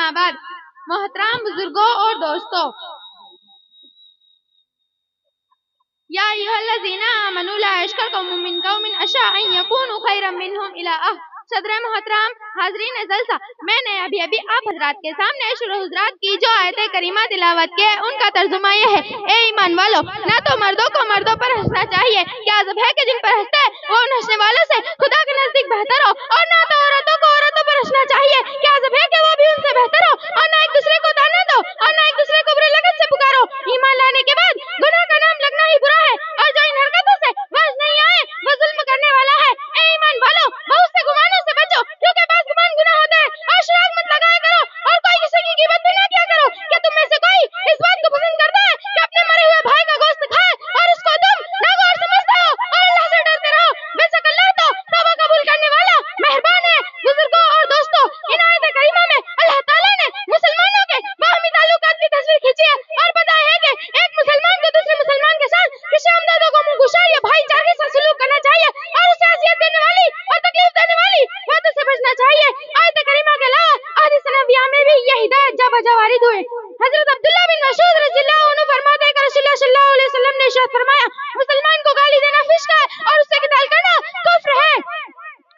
اما بعد محترم بزرگوں اور دوستوں، یا ایھا الذین آمنوا لا یسخر قوم من قوم عسى ان یکونوا خیرا منهم الی صدر محترم، حاضرین جلسہ، میں نے ابھی آپ حضرات کے سامنے شروع حضرات کی جو آیت کریمہ تلاوت کی ہے ان کا ترجمہ یہ ہے: اے ایمان والو، نہ تو مردوں کو مردوں پر ہنسنا چاہیے، کیا عجب ہے کہ جن پر ہنستے ہیں وہ ان ہنسنے والوں سے خدا کے نزدیک بہتر ہو، اور نہ تو عورتوں کو عورتوں پر ہنسنا چاہیے، کیا عجب ہے کہ وہ بھی ان سے بہتر ہو، اور نہ ایک دوسرے کو تانا دو، اور نہ ایک دوسرے کو برے لقب سے پکارو۔ ایمان لانے کے بعد گناہ کا نام لگنا ہی برا ہے، اور جو ان حرکتوں سے باز نہیں آئے وہ ظلم کرنے والا ہے۔ اے ایمان والو، بہت سے گمانوں سے بچو، کیونکہ بعض گمان گناہ ہوتے ہیں، اور شراک مت لگایا کرو، اور کوئی کسی کی غیبت بھی نہ کیا کرو۔ کیا تم میں سے کوئی اس بات کو پسند کرتا ہے کہ اپنے مرے ہوئے بھائی کا گوشت کھائے اور اس کو تم ناگوار سمجھتے ہو، اور اللہ سے ڈرتے رہو؟ بے شک اللہ تو توبہ قبول کرنے والا مہربان ہے۔ بزرگوں اور دوستوں، ان آیت کریمہ میں اللہ تعالیٰ نے مسلمانوں کے باہمی تعلقات کی تصویر کھینچی ہے اور بتایا ہے کہ ایک مسلمان کو دوسرے مسلمان کے ساتھ کسی ہمدردوں کو منہ گشا یا بھائی چارگی سے سلوک کرنا چاہیے، اور اسے اذیت دینے والی اور تکلیف دینے والی باتوں سے بچنا چاہیے۔ آیت کریمہ کے علاوہ احادیث نبویہ میں بھی یہ ہدایت جا بجا وارد ہوئے۔ حضرت عبداللہ بن مسعود رضی اللہ عنہ فرماتے ہیں کہ رسول اللہ صلی اللہ علیہ وسلم نے ارشاد فرمایا: مسلمان کو گالی دینا فسق ہے اور اس سے قتال کرنا کفر ہے۔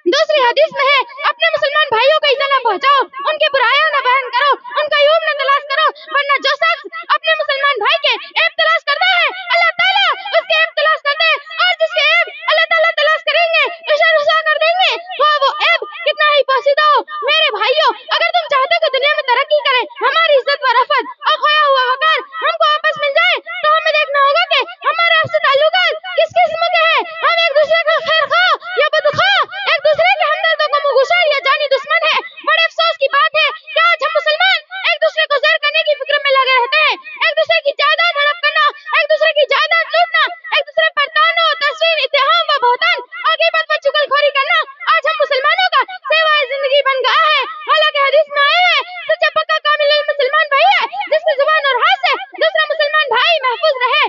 دوسری حدیث میں ہے: اپنے مسلمان بھائیوں کو ایذا نہ پہنچاؤ، ان کی برائیوں نہ بیان کرو، ان کا عیوب نہ تلاش کرو، ورنہ جو شخص اپنے مسلمان بھائی کے عیب تلاش کرتا ہے اللہ تعالیٰ اس کے عیب تلاش کرتے ہیں، اور جس کے عیب اللہ تعالیٰ تلاش کریں گے اسے رسوا کر دیں گے، وہ عیب کتنا ہی پوشیدہ ہو۔ میرے بھائیوں، اگر تم چاہتے ہو کہ دنیا میں ترقی کرے، ہماری عزت و رفعت اور کھویا ہوا وقار ہم کو واپس مل جائے، تو ہمیں دیکھنا ہوگا کہ ہمارے آپ سے تعلقات کس قسم کے ہیں۔ ہم ایک دوسرے کا خیر خواہ یا بدخواہ، ایک دوسرے کے ہمدردوں کو منہ گشا یا جانی دشمن ہے۔ بڑے افسوس کی بات ہے کہ آج ہم مسلمان ایک دوسرے کو زیر کرنے کی فکر میں لگے رہتے ہیں، ایک دوسرے کی جائیداد ہڑپ کرنا، ایک دوسرے کی جائیداد لوٹنا، ایک دوسرے پر طعن و تشویش، اتہام و بہتان اور غیبت و چغلخوری کرنا آج ہم مسلمانوں کا سیوائے زندگی بن گیا ہے۔ حالانکہ حدیث میں آیا ہے: سچا پکا کامل مسلمان بھائی ہے جس کی زبان اور ہاتھ سے دوسرا مسلمان بھائی محفوظ رہے۔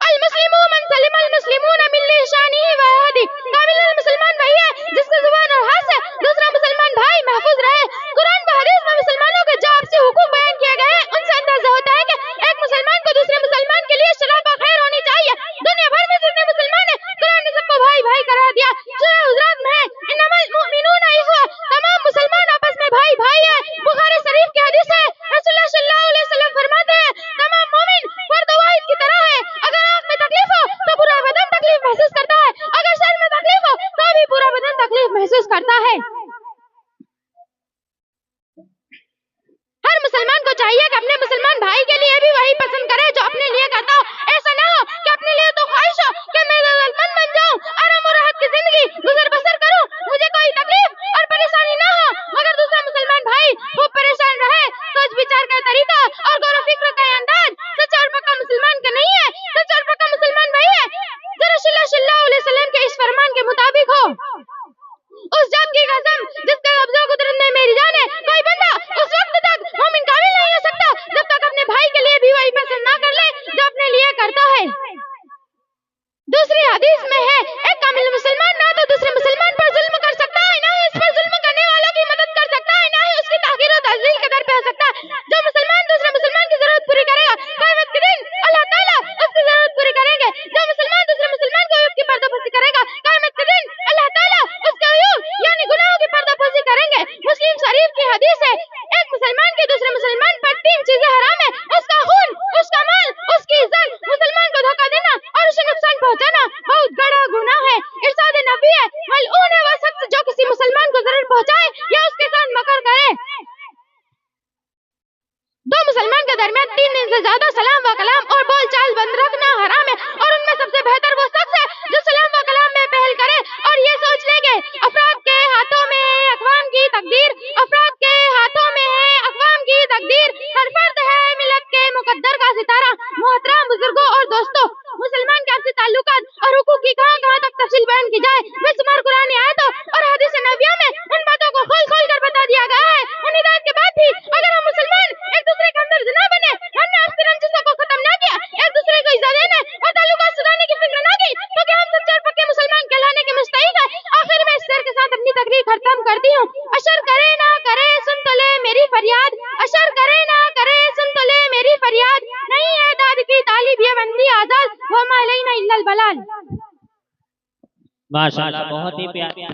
المسلم من سلم المسلمون من لسانه ويده، کامل مسلمان وہی ہے جس کی زبان اور ہاتھ سے دوسرا مسلمان بھائی محفوظ رہے۔ قرآن و حدیث میں مسلمانوں کے جو آپسی حقوق بیان کیے گئے ہیں ان سے اندازہ ہوتا ہے کہ ایک مسلمان کو دوسرے مسلمان کے لیے شراب و خیر ہونی چاہیے۔ دنیا بھر میں جتنے مسلمان ہیں قرآن نے سب کو بھائی بھائی قرار دیا۔ سورہ حجرات میں ہے: انما المؤمنون اخوہ، تمام مسلمان آپس میں بھائی بھائی ہیں۔ بخاری شریف کی حدیث ہے، رسول اللہ صلی اللہ علیہ وسلم فرماتے ہیں: تمام مومن فرد واحد کی طرح ہے، اگر آنکھ میں تکلیف ہو تو پورا بدن تکلیف محسوس کرتا ہے، اگر سر میں تکلیف ہو تو بھی پورا بدن تکلیف محسوس کرتا ہے۔ ہر مسلمان کو چاہیے کہ اپنے مسلمان بھائی کے لیے بھی وہی پسند کرے جو اپنے لیے کرتا ہو۔ ایسا نہ ہو کہ اپنے لیے تو خواہش ہو کہ میں دولت مند بن جاؤں، آرام و راحت کی زندگی گزر بسر کروں، مجھے کوئی تکلیف اور پریشانی نہ ہو، مگر دوسرا مسلمان بھائی خوب پریشان رہے۔ سوچ بچار کا طریقہ اور غور و فکر کا انداز سچا اور پکا مسلمان کا نہیں ہے۔ سچا اور پکا مسلمان وہی ہے جو رسول اللہ صلی اللہ علیہ وسلم کے اس فرمان کے مطابق ہو: اس ذات کی قسم جس کے قبضہ و قدرت میں میری جان ہے، کوئی بندہ اس وقت تک مومن کامل نہیں ہو سکتا جب تک اپنے بھائی کے لیے بھی وہی پسند نہ کر لے جو اپنے لیے کرتا ہے۔ دوسری حدیث میں ہے: ایک کامل مسلمان نہ تو دوسرے مسلمان پر ظلم کر سکتا ہے، نہ ہی اس پر ظلم کرنے والوں کی مدد کر سکتا ہے، نہ ہی اس کی تحقیر و تعظیم کے در پہ ہو سکتا ہے۔ جو مسلمان دوسرے مسلمان کی ضرورت پوری کرے گا، قیامت کے دن اللہ تعالیٰ اس کی ضرورت پوری کریں گے۔ جو مسلمان دوسرے مسلمان کے عیوب کی پردہ پوشی کرے گا، قیامت کے دن اللہ تعالیٰ اس کے عیوب یعنی گناہوں کی پردہ پوشی کریں گے۔ مسلم شریف کی حدیث ہے: ایک مسلمان کے دوسرے مسلمان پر 3 چیزیں حرام ہیں: اس کا خون، اس کا مال، اس کی عزت۔ مسلمان کو دھوکہ دینا اور اسے نقصان پہنچانا بہت بڑا گناہ ہے۔ ارشاد نبی ہے: ملعون ہے وہ شخص جو کسی مسلمان کو ضرر پہنچائے یا اس کے ساتھ مکر کرے۔ دو مسلمان کے درمیان 3 دن سے زیادہ سلام و کلام اور بول چال بند رکھنا حرام ہے، اور ان میں سب سے بہتر وہ شخص ہے جو سلام و کلام میں پہل کرے اور یہ سوچ لے کہ افراد کے ہاتھوں میں ہے اقوام کی تقدیر، افراد کے ہاتھوں میں ہے اقوام کی تقدیر، ہر فرد ہے ملت کے مقدر کا ستارہ۔ محترم بزرگوں اور دوستوں، مسلمان کے آپسی تعلقات اور حقوق کی کہاں تک تفصیل بیان کی جائے، بے شمار قرآن آیتوں اور حدیث نبویہ میں ان باتوں کو کھول کھول کر بتا دیا گیا ہے۔ ان ہدایت کے بعد بھی اگر ہم مسلمان ایک دوسرے کے ہمدرد نہ بنے، ہم نے اپنی رنجشوں کو ختم نہ کیا، ایک دوسرے کو ایذا دینے اور تعلقات سدھارنے کی فکر نہ کی، تو کیا ہم سچے اور پکے مسلمان کہلانے کے مستحق ہیں؟ آخر میں اس شعر کے ساتھ اپنی تقریر ختم کرتی ہوں: اشر کرے نہ کرے سن تو لے میری فریاد، اشر کرے نہ کرے سن تو لے میری فریاد، نہیں ہے داد کی طالب یہ بندی آزاد، وما علینا الا البلال۔ ماشاءاللہ، بہت ہی پیارا